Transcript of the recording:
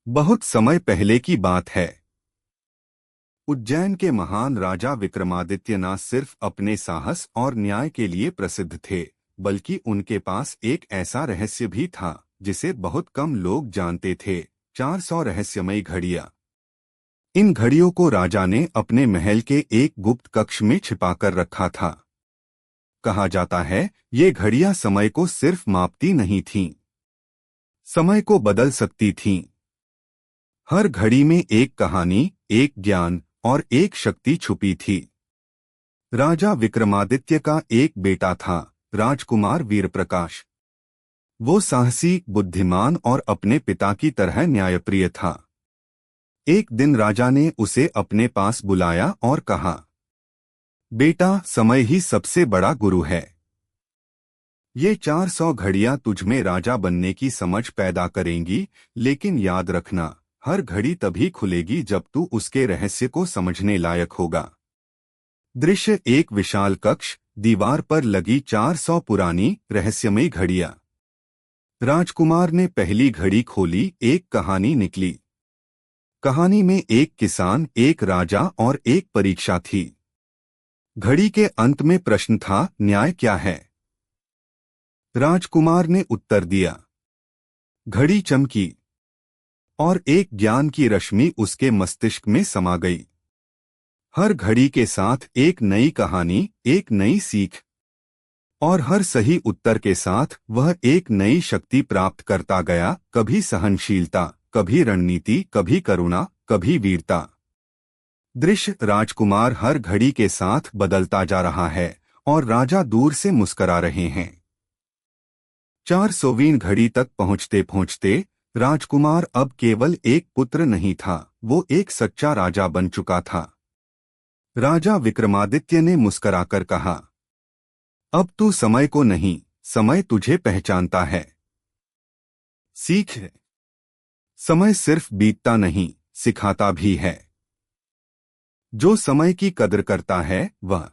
बहुत समय पहले की बात है। उज्जैन के महान राजा विक्रमादित्य न सिर्फ अपने साहस और न्याय के लिए प्रसिद्ध थे, बल्कि उनके पास एक ऐसा रहस्य भी था जिसे बहुत कम लोग जानते थे। 400 रहस्यमयी घड़ियां। इन घड़ियों को राजा ने अपने महल के एक गुप्त कक्ष में छिपाकर रखा था। कहा जाता है, ये घड़ियां समय को सिर्फ मापती नहीं थीं, समय को बदल सकती थीं। हर घड़ी में एक कहानी, एक ज्ञान और एक शक्ति छुपी थी। राजा विक्रमादित्य का एक बेटा था, राजकुमार वीरप्रकाश। वो साहसी, बुद्धिमान और अपने पिता की तरह न्यायप्रिय था। एक दिन राजा ने उसे अपने पास बुलाया और कहा, बेटा, समय ही सबसे बड़ा गुरु है। ये 400 घड़ियां तुझमें राजा बनने की समझ पैदा करेंगी, लेकिन याद रखना, हर घड़ी तभी खुलेगी जब तू उसके रहस्य को समझने लायक होगा। दृश्य: एक विशाल कक्ष, दीवार पर लगी 400 पुरानी रहस्यमयी घड़ियां। राजकुमार ने पहली घड़ी खोली, एक कहानी निकली। कहानी में एक किसान, एक राजा और एक परीक्षा थी। घड़ी के अंत में प्रश्न था, न्याय क्या है? राजकुमार ने उत्तर दिया। घड़ी चमकी और एक ज्ञान की रश्मि उसके मस्तिष्क में समा गई। हर घड़ी के साथ एक नई कहानी, एक नई सीख, और हर सही उत्तर के साथ वह एक नई शक्ति प्राप्त करता गया। कभी सहनशीलता, कभी रणनीति, कभी करुणा, कभी वीरता। दृश्य: राजकुमार हर घड़ी के साथ बदलता जा रहा है और राजा दूर से मुस्करा रहे हैं। 400वीं घड़ी तक पहुंचते पहुंचते राजकुमार अब केवल एक पुत्र नहीं था, वो एक सच्चा राजा बन चुका था। राजा विक्रमादित्य ने मुस्कराकर कहा, अब तू समय को नहीं, समय तुझे पहचानता है। सीख: समय सिर्फ बीतता नहीं, सिखाता भी है। जो समय की कदर करता है, वह